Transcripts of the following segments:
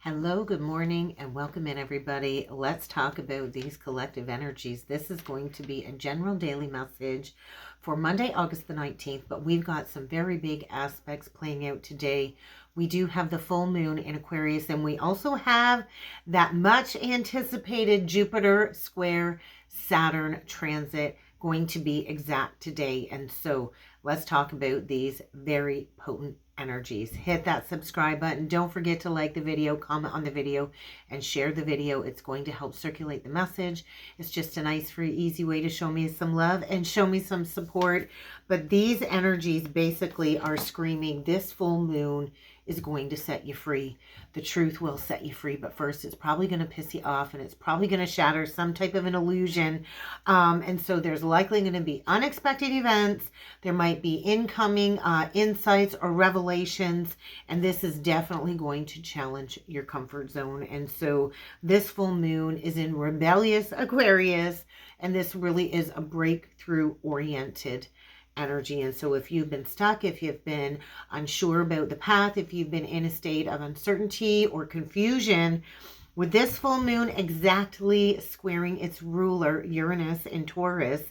Hello, good morning, and welcome in, everybody. Let's talk about these collective energies. This is going to be a general daily message for Monday, August the 19th, but we've got some very big aspects playing out today. We do have the full moon in Aquarius, and we also have that much anticipated Jupiter square Saturn transit going to be exact today. And so let's talk about these very potent energies. Hit that subscribe button. Don't forget to like the video, comment on the video, and share the video. It's going to help circulate the message. It's just a nice, free, easy way to show me some love and show me some support. But these energies basically are screaming, this full moon is going to set you free. The truth will set you free, but first it's probably going to piss you off, and it's probably going to shatter some type of an illusion. And so there's likely going to be unexpected events. There might be incoming insights or revelations, and this is definitely going to challenge your comfort zone. And so this full moon is in rebellious Aquarius, and this really is a breakthrough oriented energy. And so if you've been stuck, if you've been unsure about the path, if you've been in a state of uncertainty or confusion, with this full moon exactly squaring its ruler, Uranus in Taurus,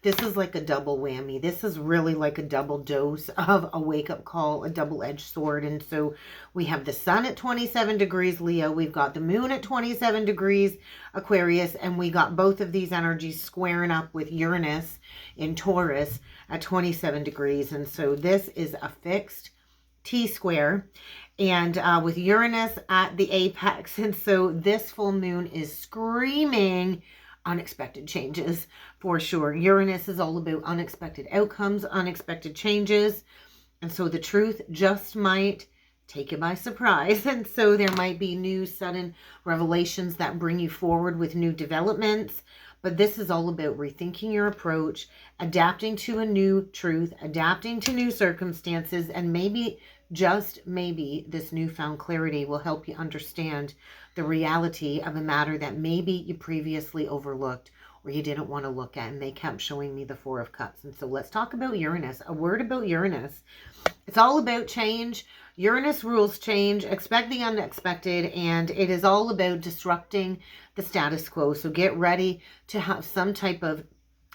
this is like a double whammy. This is really like a double dose of a wake-up call, a double-edged sword. And so we have the sun at 27 degrees Leo. We've got the moon at 27 degrees Aquarius. And we got both of these energies squaring up with Uranus in Taurus at 27 degrees. And so this is a fixed T-square, and with Uranus at the apex. And so this full moon is screaming unexpected changes for sure. Uranus is all about unexpected outcomes, unexpected changes. And so the truth just might take you by surprise. And so there might be new sudden revelations that bring you forward with new developments. But this is all about rethinking your approach, adapting to a new truth, adapting to new circumstances, and maybe, just maybe, this newfound clarity will help you understand the reality of a matter that maybe you previously overlooked or you didn't want to look at, and they kept showing me the Four of Cups. And so let's talk about Uranus. A word about Uranus. It's all about change. Uranus rules change. Expect the unexpected, and it is all about disrupting the status quo. So get ready to have some type of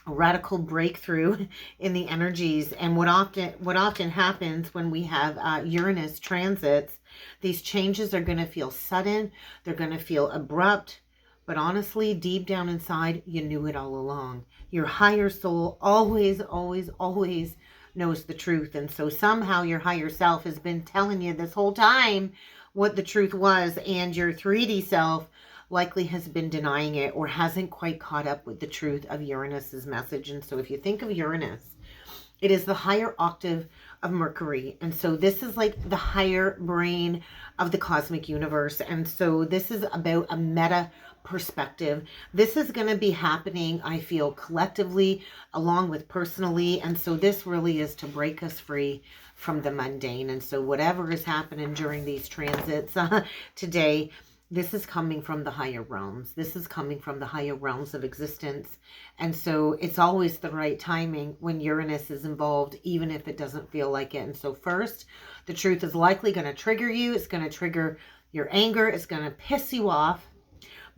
radical breakthrough in the energies. And what often happens when we have Uranus transits, these changes are going to feel sudden. They're going to feel abrupt. But honestly, deep down inside, you knew it all along. Your higher soul always, always, always knows the truth. And so somehow your higher self has been telling you this whole time what the truth was, and your 3D self likely has been denying it or hasn't quite caught up with the truth of Uranus's message. And so if you think of Uranus, it is the higher octave of Mercury. And so this is like the higher brain of the cosmic universe. And so this is about a meta perspective. This is going to be happening, I feel, collectively along with personally. And so this really is to break us free from the mundane. And so whatever is happening during these transits today, this is coming from the higher realms. This is coming from the higher realms of existence. And so it's always the right timing when Uranus is involved, even if it doesn't feel like it. And so first, the truth is likely going to trigger you. It's going to trigger your anger. It's going to piss you off.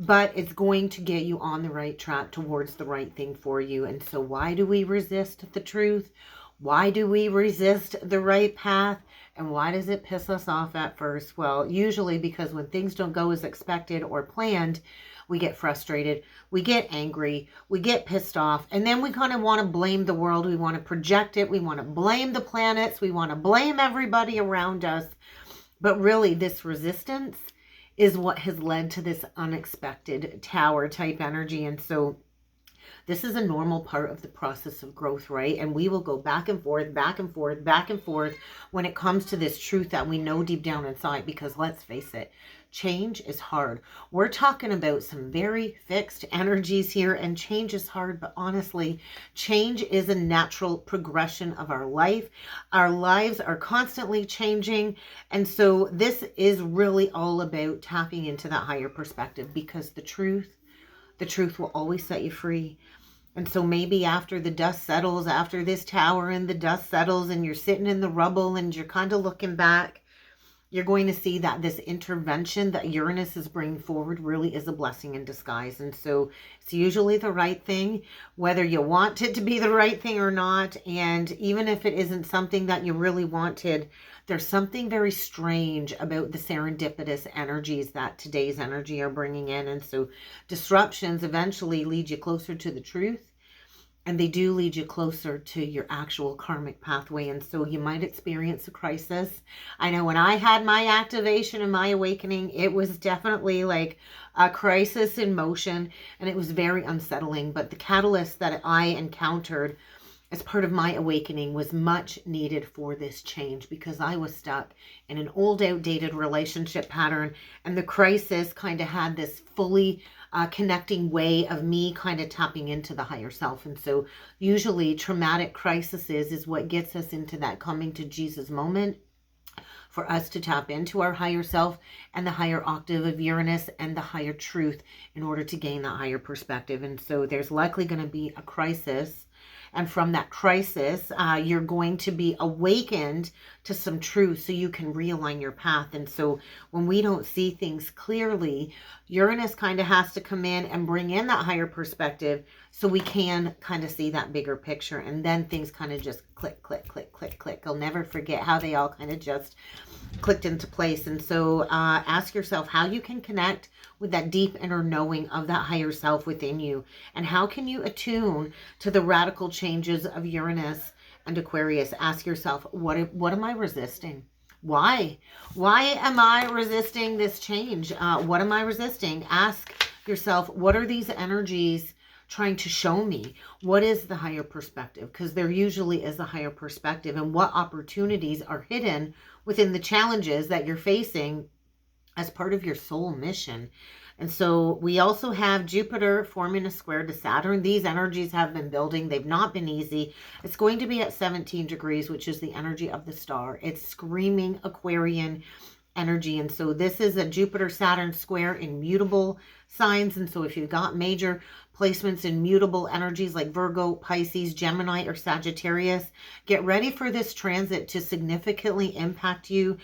But it's going to get you on the right track towards the right thing for you. And so why do we resist the truth? Why do we resist the right path? And why does it piss us off at first? Well, usually because when things don't go as expected or planned, we get frustrated, we get angry, we get pissed off, and then we kind of want to blame the world. We want to project it. We want to blame the planets. We want to blame everybody around us. But really, this resistance is what has led to this unexpected tower type energy. And so this is a normal part of the process of growth, right? And we will go back and forth, back and forth, back and forth when it comes to this truth that we know deep down inside, because let's face it, change is hard. We're talking about some very fixed energies here, and change is hard, but honestly, change is a natural progression of our life. Our lives are constantly changing, and so this is really all about tapping into that higher perspective, because the truth will always set you free. And so maybe after the dust settles, after this tower and the dust settles and you're sitting in the rubble and you're kind of looking back, you're going to see that this intervention that Uranus is bringing forward really is a blessing in disguise. And so it's usually the right thing, whether you want it to be the right thing or not. And even if it isn't something that you really wanted, there's something very strange about the serendipitous energies that today's energy are bringing in. And so disruptions eventually lead you closer to the truth. And they do lead you closer to your actual karmic pathway. And so you might experience a crisis. I know when I had my activation and my awakening, it was definitely like a crisis in motion. And it was very unsettling. But the catalyst that I encountered as part of my awakening was much needed for this change, because I was stuck in an old, outdated relationship pattern. And the crisis kind of had this fully connecting way of me kind of tapping into the higher self. And so usually traumatic crises is what gets us into that coming to Jesus moment, for us to tap into our higher self and the higher octave of Uranus and the higher truth in order to gain that higher perspective. And so there's likely going to be a crisis. And from that crisis, you're going to be awakened to some truth so you can realign your path. And so when we don't see things clearly, Uranus kind of has to come in and bring in that higher perspective so we can kind of see that bigger picture. And then things kind of just click, click, click, click, click. I'll never forget how they all kind of just clicked into place. And so ask yourself how you can connect with that deep inner knowing of that higher self within you. And how can you attune to the radical changes of Uranus and Aquarius? Ask yourself, what am I resisting? Why? Why am I resisting this change? What am I resisting? Ask yourself, what are these energies trying to show me? What is the higher perspective? Because there usually is a higher perspective. And what opportunities are hidden within the challenges that you're facing as part of your soul mission. And so we also have Jupiter forming a square to Saturn. These energies have been building. They've not been easy. It's going to be at 17 degrees, which is the energy of the star. It's screaming Aquarian energy. And so this is a Jupiter-Saturn square in mutable signs. And so if you've got major placements in mutable energies like Virgo, Pisces, Gemini, or Sagittarius, get ready for this transit to significantly impact you,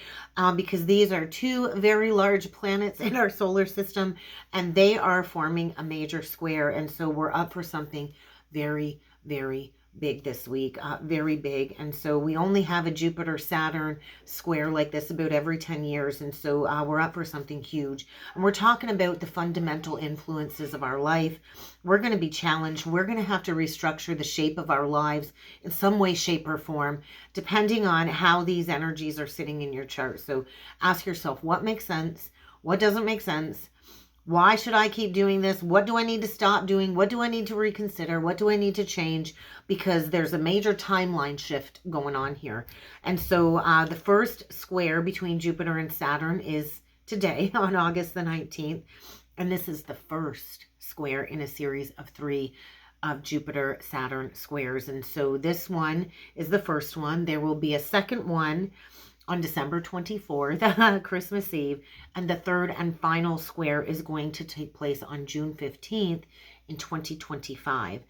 because these are two very large planets in our solar system, and they are forming a major square. And so we're up for something very, very big this week, very big. And so we only have a Jupiter-Saturn square like this about every 10 years. And so we're up for something huge. And we're talking about the fundamental influences of our life. We're going to be challenged. We're going to have to restructure the shape of our lives in some way, shape, or form, depending on how these energies are sitting in your chart. So ask yourself, what makes sense? What doesn't make sense? Why should I keep doing this? What do I need to stop doing? What do I need to reconsider? What do I need to change? Because there's a major timeline shift going on here. And so the first square between Jupiter and Saturn is today on August the 19th. And this is the first square in a series of 3 of Jupiter-Saturn squares. And so this one is the first one. There will be a second one on December 24th, Christmas Eve, and the third and final square is going to take place on June 15th in 2025.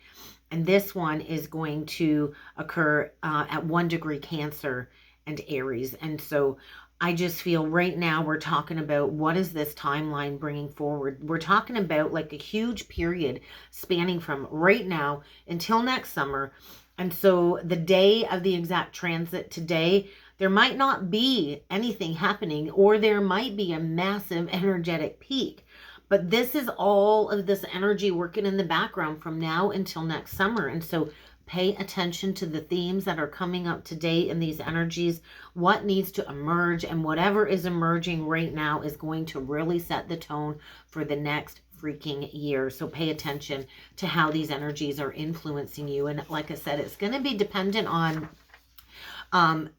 And this one is going to occur at 1 degree Cancer and Aries. And so I just feel right now we're talking about what is this timeline bringing forward. We're talking about like a huge period spanning from right now until next summer. And so the day of the exact transit today, there might not be anything happening, or there might be a massive energetic peak. But this is all of this energy working in the background from now until next summer. And so pay attention to the themes that are coming up today in these energies, what needs to emerge, and whatever is emerging right now is going to really set the tone for the next freaking year. So pay attention to how these energies are influencing you. And like I said, it's going to be dependent on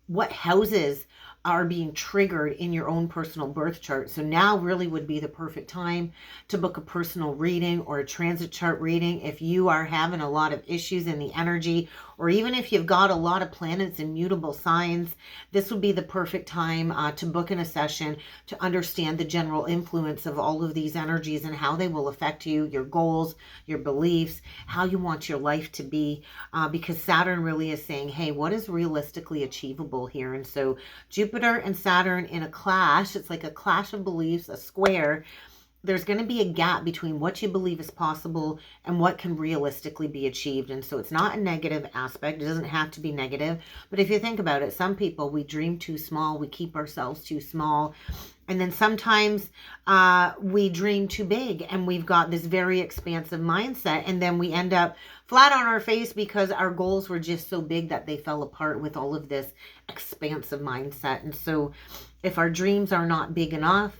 what houses are being triggered in your own personal birth chart. So now really would be the perfect time to book a personal reading or a transit chart reading if you are having a lot of issues in the energy, or even if you've got a lot of planets in mutable signs, this would be the perfect time to book in a session to understand the general influence of all of these energies and how they will affect you, your goals, your beliefs, how you want your life to be, because Saturn really is saying, hey, what is realistically achievable here? And so Jupiter and Saturn in a clash, it's like a clash of beliefs, a square. There's going to be a gap between what you believe is possible and what can realistically be achieved. And so it's not a negative aspect. It doesn't have to be negative. But if you think about it, some people, we dream too small. We keep ourselves too small. And then sometimes we dream too big and we've got this very expansive mindset. And then we end up flat on our face because our goals were just so big that they fell apart with all of this expansive mindset. And so if our dreams are not big enough,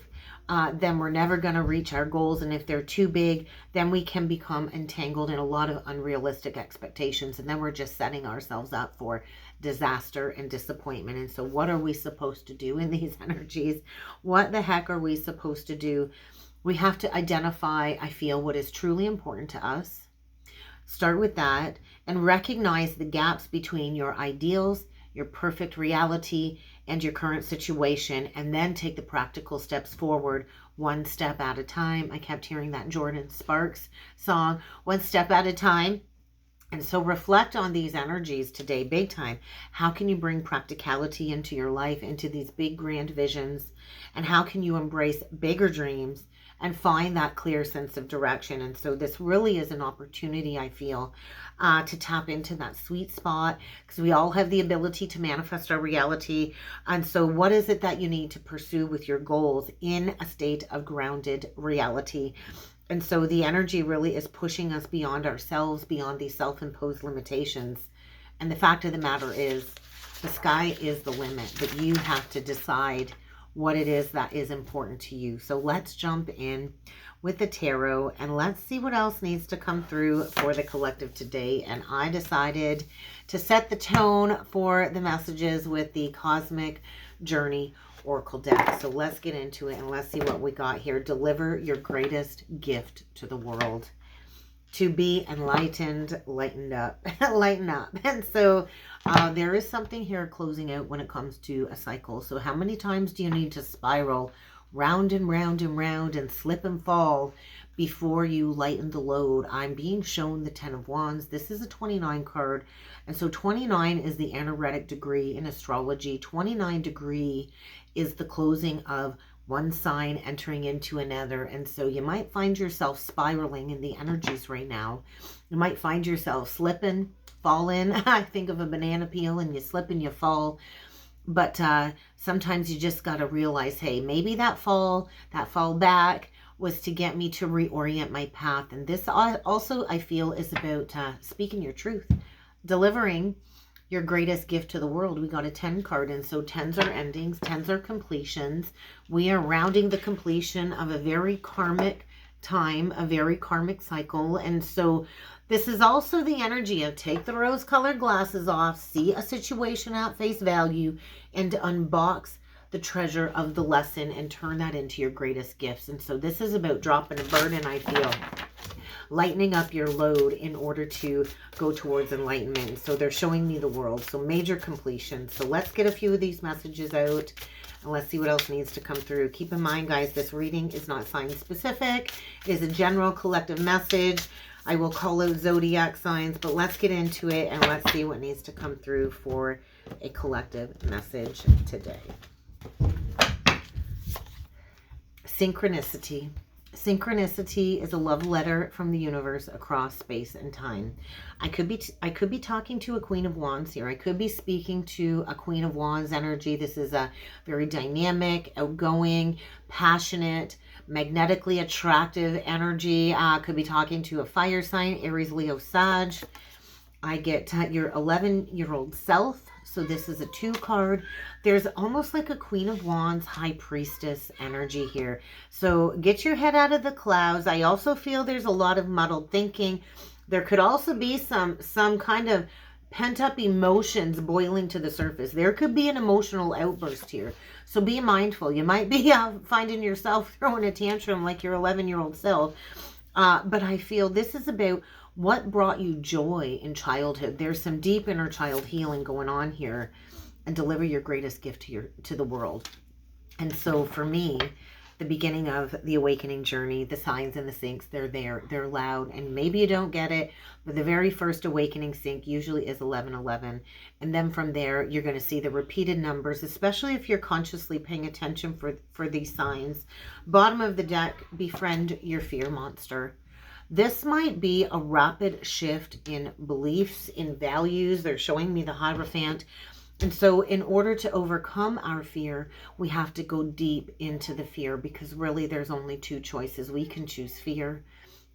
then we're never going to reach our goals. And if they're too big, then we can become entangled in a lot of unrealistic expectations. And then we're just setting ourselves up for disaster and disappointment. And so what are we supposed to do in these energies? What the heck are we supposed to do? We have to identify, I feel, what is truly important to us. Start with that and recognize the gaps between your ideals, your perfect reality, and your current situation, and then take the practical steps forward, one step at a time. I kept hearing that Jordan Sparks song, one step at a time. And so reflect on these energies today, big time. How can you bring practicality into your life, into these big grand visions? And how can you embrace bigger dreams and find that clear sense of direction? And so this really is an opportunity, I feel, to tap into that sweet spot, because we all have the ability to manifest our reality. And so what is it that you need to pursue with your goals in a state of grounded reality? And so the energy really is pushing us beyond ourselves, beyond these self-imposed limitations. And the fact of the matter is, the sky is the limit, but you have to decide what it is that is important to you. So let's jump in with the tarot and let's see what else needs to come through for the collective today. And I decided to set the tone for the messages with the Cosmic Journey Oracle deck. So let's get into it and let's see what we got here. Deliver your greatest gift to the world. To be enlightened, lightened up, lighten up. And so there is something here closing out when it comes to a cycle. So how many times do you need to spiral round and round and round and slip and fall before you lighten the load? I'm being shown the 10 of Wands. This is a 29 card. And so 29 is the anaretic degree in astrology. 29 degree is the closing of one sign entering into another. And so you might find yourself spiraling in the energies right now. You might find yourself slipping, falling. I think of a banana peel and you slip and you fall. But sometimes you just got to realize, hey, maybe that fall back was to get me to reorient my path. And this also, I feel, is about speaking your truth, delivering your greatest gift to the world. We got a 10 card, and so 10s are endings, 10s are completions. We are rounding the completion of a very karmic time, a very karmic cycle. And so this is also the energy of take the rose-colored glasses off, see a situation at face value, and unbox the treasure of the lesson and turn that into your greatest gifts. And so this is about dropping a burden, I feel, lightening up your load in order to go towards enlightenment. So they're showing me the world. So major completion. So let's get a few of these messages out and let's see what else needs to come through. Keep in mind, guys, this reading is not sign specific. It is a general collective message. I will call out zodiac signs, but let's get into it and let's see what needs to come through for a collective message today. Synchronicity. Synchronicity is a love letter from the universe across space and time. I could be talking to a Queen of Wands here. I could be speaking to a Queen of Wands energy. This is a very dynamic, outgoing, passionate, magnetically attractive energy. Could be talking to a fire sign, Aries, Leo, Sag. I get your 11-year-old self. So this is a 2 card. There's almost like a Queen of Wands, High Priestess energy here. So get your head out of the clouds. I also feel there's a lot of muddled thinking. There could also be some kind of pent-up emotions boiling to the surface. There could be an emotional outburst here. So be mindful. You might be finding yourself throwing a tantrum like your 11-year-old self. But I feel this is about What brought you joy in childhood? There's some deep inner child healing going on here. And deliver your greatest gift to the world. And so for me, the beginning of the awakening journey, the signs and the syncs, they're there, they're loud, and maybe you don't get it, but the very first awakening sync usually is 1111. And then from there, you're going to see the repeated numbers, especially if you're consciously paying attention for these signs. Bottom of the deck, befriend your fear monster. This might be a rapid shift in beliefs, in values. They're showing me the Hierophant. And so in order to overcome our fear, we have to go deep into the fear, because really there's only two choices. We can choose fear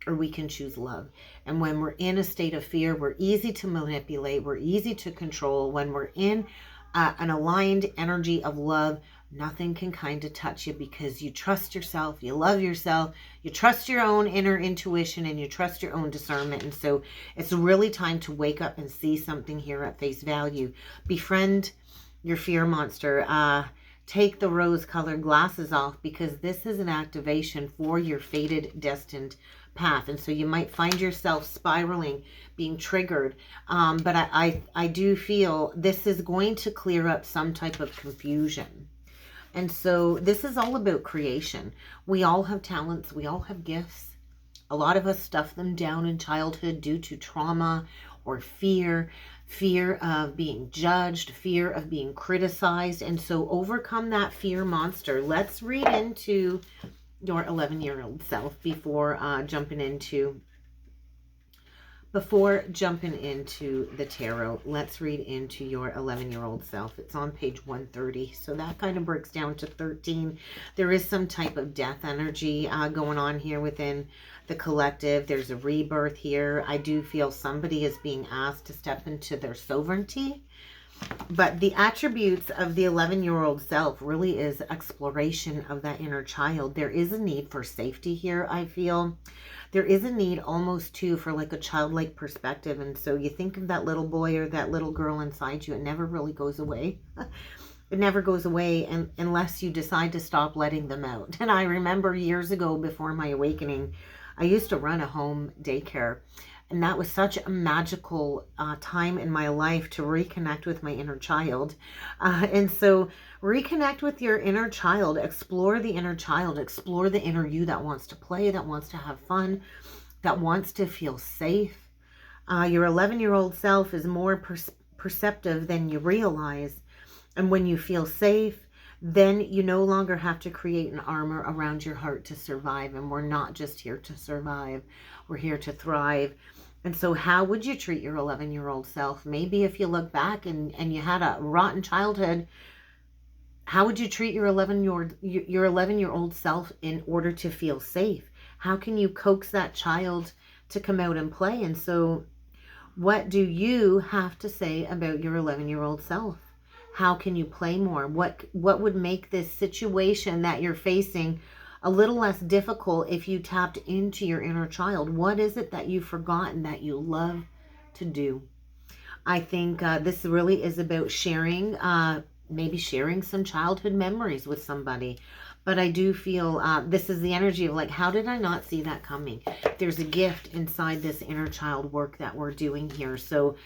or we can choose love. And when we're in a state of fear, we're easy to manipulate. We're easy to control. When we're in an aligned energy of love, nothing can kind of touch you, because you trust yourself, you love yourself, you trust your own inner intuition, and you trust your own discernment. And so it's really time to wake up and see something here at face value. Befriend your fear monster. Take the rose-colored glasses off, because this is an activation for your fated, destined path. And so you might find yourself spiraling, being triggered. But I do feel this is going to clear up some type of confusion. And so this is all about creation. We all have talents. We all have gifts. A lot of us stuff them down in childhood due to trauma or fear of being judged, fear of being criticized. And so overcome that fear monster. Let's read into your 11-year-old self before jumping into the tarot. Let's read into your 11-year-old self. It's on page 130. So that kind of breaks down to 13. There is some type of death energy going on here within the collective. There's a rebirth here. I do feel somebody is being asked to step into their sovereignty. But the attributes of the 11-year-old self really is exploration of that inner child. There is a need for safety here, I feel. There is a need almost too for like a childlike perspective. And so you think of that little boy or that little girl inside you, it never really goes away. It never goes away unless you decide to stop letting them out. And I remember years ago, before my awakening, I used to run a home daycare. And that was such a magical time in my life to reconnect with my inner child. And so reconnect with your inner child, explore the inner child, explore the inner you that wants to play, that wants to have fun, that wants to feel safe. Your 11-year-old self is more perceptive than you realize. And when you feel safe, then you no longer have to create an armor around your heart to survive. And we're not just here to survive. We're here to thrive. And so how would you treat your 11-year-old self? Maybe if you look back and you had a rotten childhood, how would you treat your 11-year-old self in order to feel safe? How can you coax that child to come out and play? And so what do you have to say about your 11-year-old self? How can you play more? What would make this situation that you're facing a little less difficult if you tapped into your inner child? What is it that you've forgotten that you love to do? I think this really is about sharing, maybe sharing some childhood memories with somebody. But I do feel this is the energy of like, how did I not see that coming? There's a gift inside this inner child work that we're doing here. So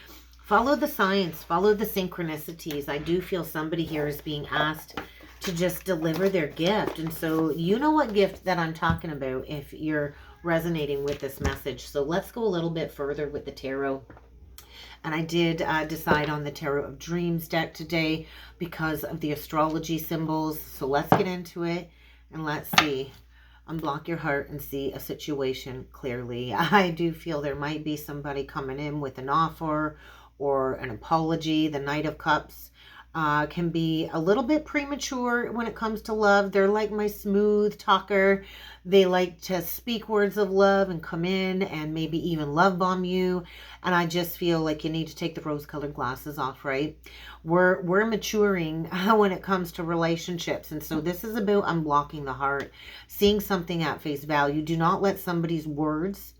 follow the science, follow the synchronicities. I do feel somebody here is being asked to just deliver their gift. And so you know what gift that I'm talking about if you're resonating with this message. So let's go a little bit further with the tarot. And I did decide on the Tarot of Dreams deck today because of the astrology symbols. So let's get into it and let's see. Unblock your heart and see a situation clearly. I do feel there might be somebody coming in with an offer or an apology. The Knight of Cups can be a little bit premature when it comes to love. They're like my smooth talker. They like to speak words of love and come in and maybe even love bomb you. And I just feel like you need to take the rose-colored glasses off, right? We're maturing when it comes to relationships. And so this is about unblocking the heart, seeing something at face value. Do not let somebody's words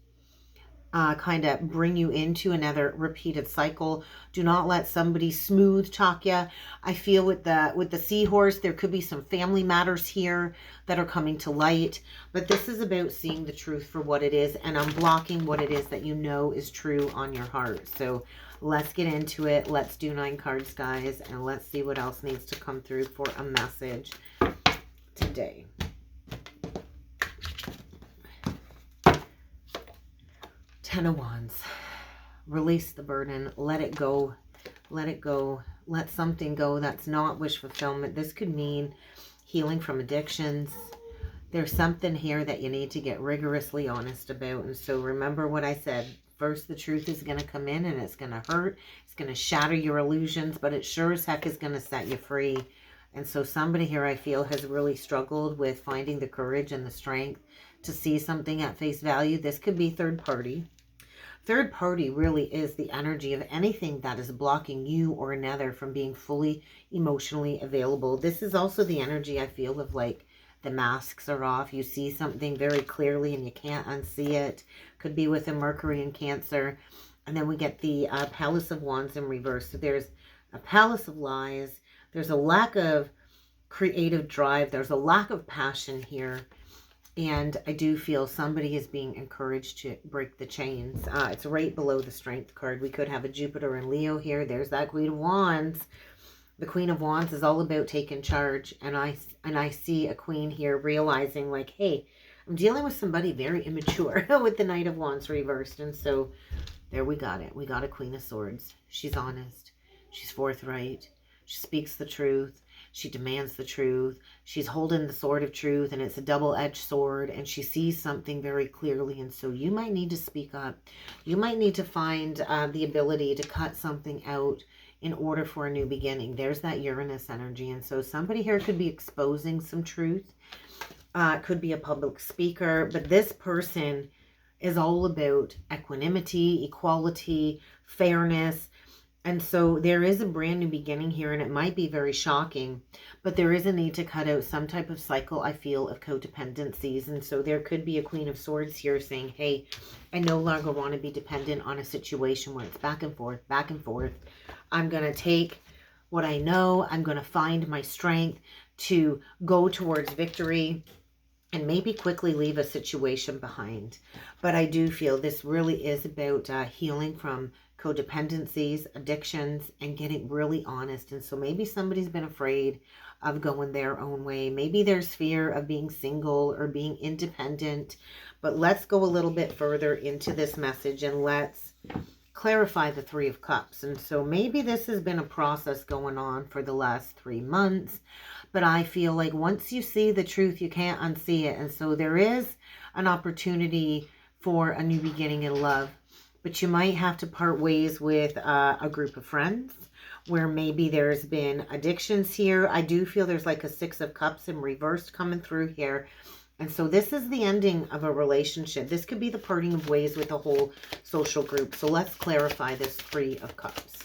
kind of bring you into another repeated cycle. Do not let somebody smooth talk you. I feel with the seahorse, there could be some family matters here that are coming to light, but this is about seeing the truth for what it is and unblocking what it is that you know is true on your heart. So let's get into it. Let's do 9 cards, guys, and let's see what else needs to come through for a message today. Ten of Wands. Release the burden. Let it go. Let it go. Let something go that's not wish fulfillment. This could mean healing from addictions. There's something here that you need to get rigorously honest about. And so remember what I said. First, the truth is going to come in and it's going to hurt. It's going to shatter your illusions, but it sure as heck is going to set you free. And so somebody here, I feel, has really struggled with finding the courage and the strength to see something at face value. This could be third party. Third party really is the energy of anything that is blocking you or another from being fully emotionally available. This is also the energy, I feel, of like the masks are off. You see something very clearly and you can't unsee it. Could be with a Mercury and Cancer. And then we get the Palace of Wands in reverse. So there's a Palace of Lies. There's a lack of creative drive. There's a lack of passion here. And I do feel somebody is being encouraged to break the chains. It's right below the Strength card. We could have a Jupiter and Leo here. There's that Queen of Wands. The Queen of Wands is all about taking charge. And I see a queen here realizing like, hey, I'm dealing with somebody very immature with the Knight of Wands reversed. And so there we got it. We got a Queen of Swords. She's honest. She's forthright. She speaks the truth. She demands the truth. She's holding the sword of truth, and it's a double-edged sword, and she sees something very clearly. And so you might need to speak up. You might need to find the ability to cut something out in order for a new beginning. There's that Uranus energy. And so somebody here could be exposing some truth. Could be a public speaker. But this person is all about equanimity, equality, fairness. And so there is a brand new beginning here, and it might be very shocking, but there is a need to cut out some type of cycle, I feel, of codependencies. And so there could be a Queen of Swords here saying, hey, I no longer want to be dependent on a situation where it's back and forth, back and forth. I'm going to take what I know. I'm going to find my strength to go towards victory and maybe quickly leave a situation behind. But I do feel this really is about healing from codependencies, addictions, and getting really honest. And so maybe somebody's been afraid of going their own way. Maybe there's fear of being single or being independent. But let's go a little bit further into this message and let's clarify the Three of Cups. And so maybe this has been a process going on for the last 3 months, but I feel like once you see the truth, you can't unsee it. And so there is an opportunity for a new beginning in love. But you might have to part ways with a group of friends where maybe there's been addictions here. I do feel there's like a Six of Cups in reverse coming through here. And so this is the ending of a relationship. This could be the parting of ways with a whole social group. So let's clarify this Three of Cups.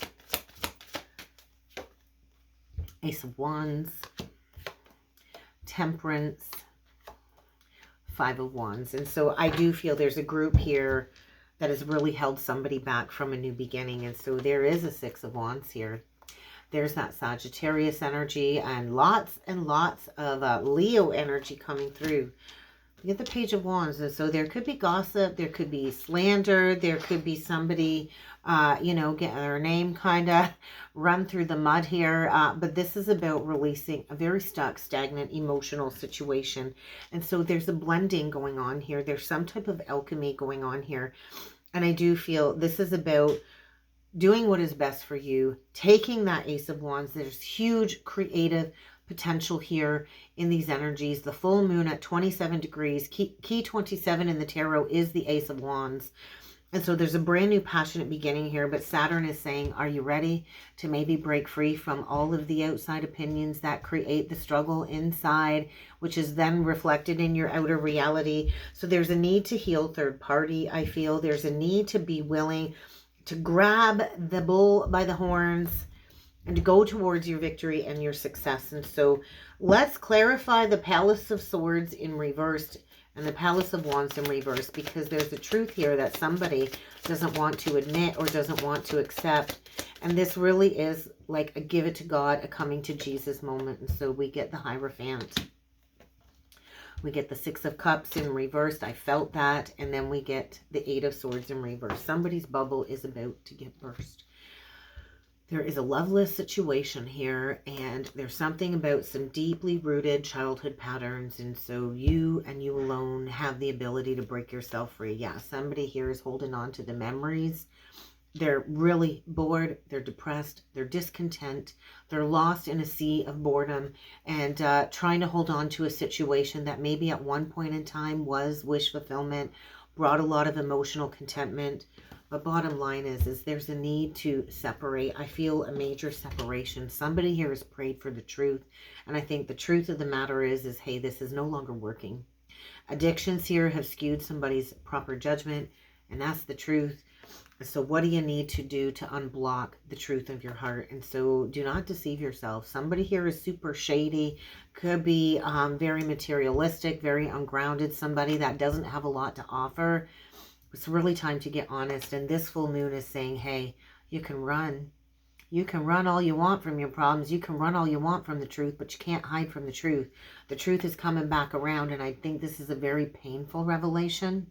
Ace of Wands, Temperance, Five of Wands. And so I do feel there's a group here that has really held somebody back from a new beginning. And so there is a Six of Wands here. There's that Sagittarius energy and lots of Leo energy coming through. You get the Page of Wands. And so there could be gossip. There could be slander. There could be somebody, getting their name kind of run through the mud here. But this is about releasing a very stuck, stagnant, emotional situation. And so there's a blending going on here. There's some type of alchemy going on here. And I do feel this is about doing what is best for you, taking that Ace of Wands. There's huge creative potential here in these energies. The full moon at 27 degrees, key 27 in the tarot is the Ace of Wands. And so there's a brand new passionate beginning here, but Saturn is saying, are you ready to maybe break free from all of the outside opinions that create the struggle inside, which is then reflected in your outer reality? So there's a need to heal third party. I feel there's a need to be willing to grab the bull by the horns and to go towards your victory and your success. And so let's clarify the Palace of Swords in reverse and the Palace of Wands in reverse, because there's a truth here that somebody doesn't want to admit or doesn't want to accept. And this really is like a give it to God, a coming to Jesus moment. And so we get the Hierophant. We get the Six of Cups in reverse. I felt that. And then we get the Eight of Swords in reverse. Somebody's bubble is about to get burst. There is a loveless situation here, and there's something about some deeply rooted childhood patterns, and so you and you alone have the ability to break yourself free. Yeah, somebody here is holding on to the memories. They're really bored, they're depressed, they're discontent, they're lost in a sea of boredom, and trying to hold on to a situation that maybe at one point in time was wish fulfillment, brought a lot of emotional contentment. But bottom line is there's a need to separate. I feel a major separation. Somebody here has prayed for the truth. And I think the truth of the matter is hey, this is no longer working. Addictions here have skewed somebody's proper judgment. And that's the truth. So what do you need to do to unblock the truth of your heart? And so do not deceive yourself. Somebody here is super shady. Could be very materialistic, very ungrounded. Somebody that doesn't have a lot to offer. It's really time to get honest. And this full moon is saying, hey, you can run. You can run all you want from your problems. You can run all you want from the truth, but you can't hide from the truth. The truth is coming back around, and I think this is a very painful revelation.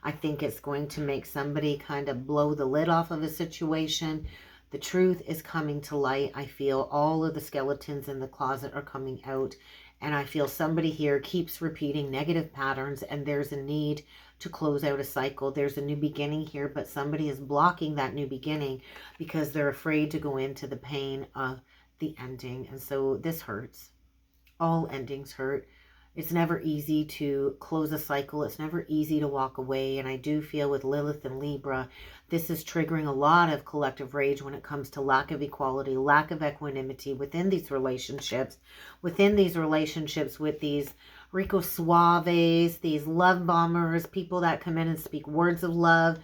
I think it's going to make somebody kind of blow the lid off of a situation. The truth is coming to light. I feel all of the skeletons in the closet are coming out, and I feel somebody here keeps repeating negative patterns, and there's a need to close out a cycle. There's a new beginning here, but somebody is blocking that new beginning because they're afraid to go into the pain of the ending. And so this hurts. All endings hurt. It's never easy to close a cycle. It's never easy to walk away. And I do feel with Lilith and Libra, this is triggering a lot of collective rage when it comes to lack of equality, lack of equanimity within these relationships, with these Rico Suaves, these love bombers, people that come in and speak words of love.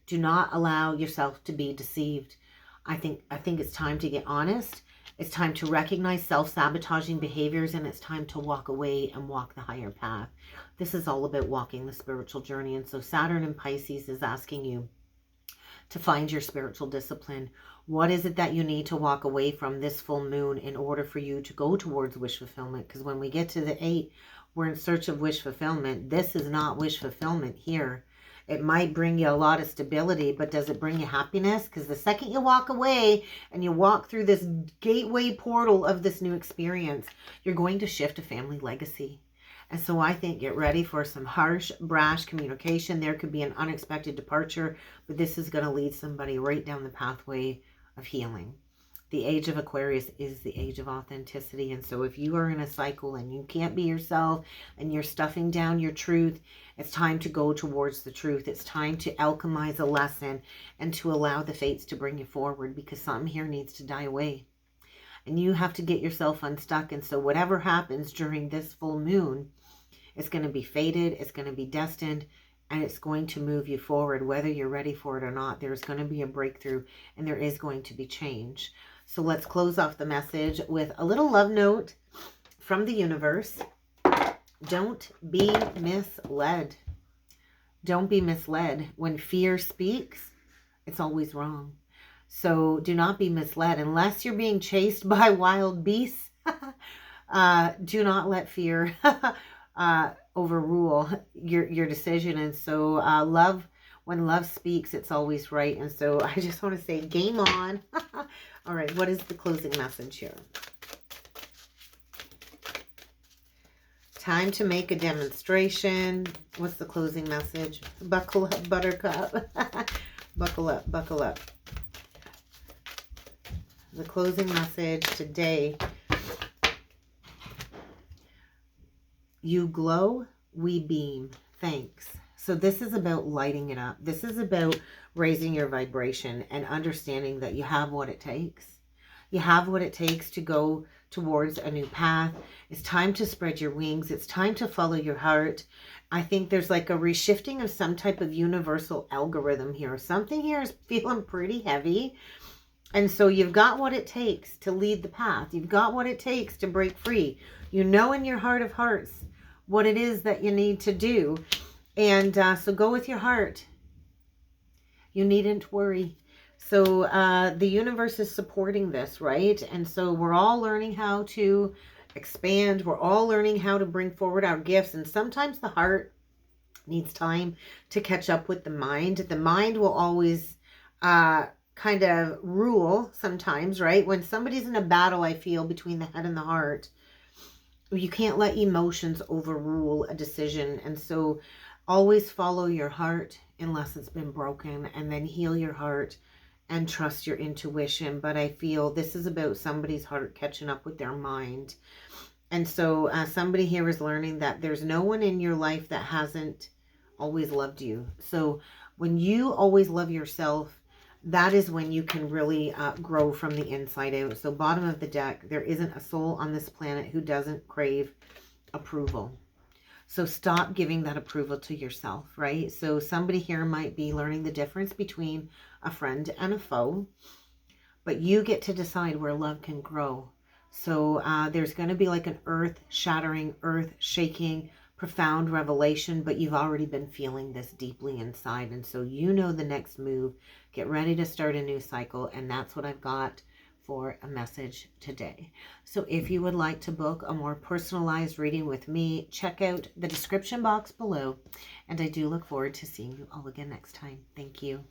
Do not allow yourself to be deceived. I think it's time to get honest. It's time to recognize self-sabotaging behaviors, and it's time to walk away and walk the higher path. This is all about walking the spiritual journey. And so Saturn in Pisces is asking you to find your spiritual discipline. What is it that you need to walk away from this full moon in order for you to go towards wish fulfillment? Because when we get to the 8, we're in search of wish fulfillment. This is not wish fulfillment here. It might bring you a lot of stability, but does it bring you happiness? Because the second you walk away and you walk through this gateway portal of this new experience, you're going to shift a family legacy. And so I think get ready for some harsh, brash communication. There could be an unexpected departure, but this is going to lead somebody right down the pathway of healing. The age of Aquarius is the age of authenticity. And so if you are in a cycle and you can't be yourself and you're stuffing down your truth, it's time to go towards the truth. It's time to alchemize a lesson and to allow the fates to bring you forward, because something here needs to die away. And you have to get yourself unstuck. And so whatever happens during this full moon, it's going to be fated, it's going to be destined, and it's going to move you forward, whether you're ready for it or not. There's going to be a breakthrough, and there is going to be change. So let's close off the message with a little love note from the universe. Don't be misled. Don't be misled. When fear speaks, it's always wrong. So do not be misled. Unless you're being chased by wild beasts, do not let fear overrule your decision. And so when love speaks, it's always right. And so I just want to say game on. All right, what is the closing message here? Time to make a demonstration. What's the closing message? Buckle up, buttercup. Buckle up, buckle up. The closing message today. You glow, we beam. Thanks. So this is about lighting it up. This is about raising your vibration and understanding that you have what it takes. You have what it takes to go towards a new path. It's time to spread your wings. It's time to follow your heart. I think there's like a reshifting of some type of universal algorithm here. Something here is feeling pretty heavy. And so you've got what it takes to lead the path. You've got what it takes to break free. You know in your heart of hearts what it is that you need to do. And so go with your heart. You needn't worry. So the universe is supporting this, right? And so we're all learning how to expand. We're all learning how to bring forward our gifts. And sometimes the heart needs time to catch up with the mind. The mind will always kind of rule sometimes, right? When somebody's in a battle, I feel, between the head and the heart, you can't let emotions overrule a decision. And so always follow your heart unless it's been broken, and then heal your heart and trust your intuition. But I feel this is about somebody's heart catching up with their mind. And so somebody here is learning that there's no one in your life that hasn't always loved you. So when you always love yourself, that is when you can really grow from the inside out. So bottom of the deck, there isn't a soul on this planet who doesn't crave approval. So stop giving that approval to yourself, right? So somebody here might be learning the difference between a friend and a foe, but you get to decide where love can grow. So there's going to be like an earth-shattering, earth-shaking, profound revelation, but you've already been feeling this deeply inside. And so you know the next move. Get ready to start a new cycle. And that's what I've got for a message today. So if you would like to book a more personalized reading with me, check out the description box below. And I do look forward to seeing you all again next time. Thank you.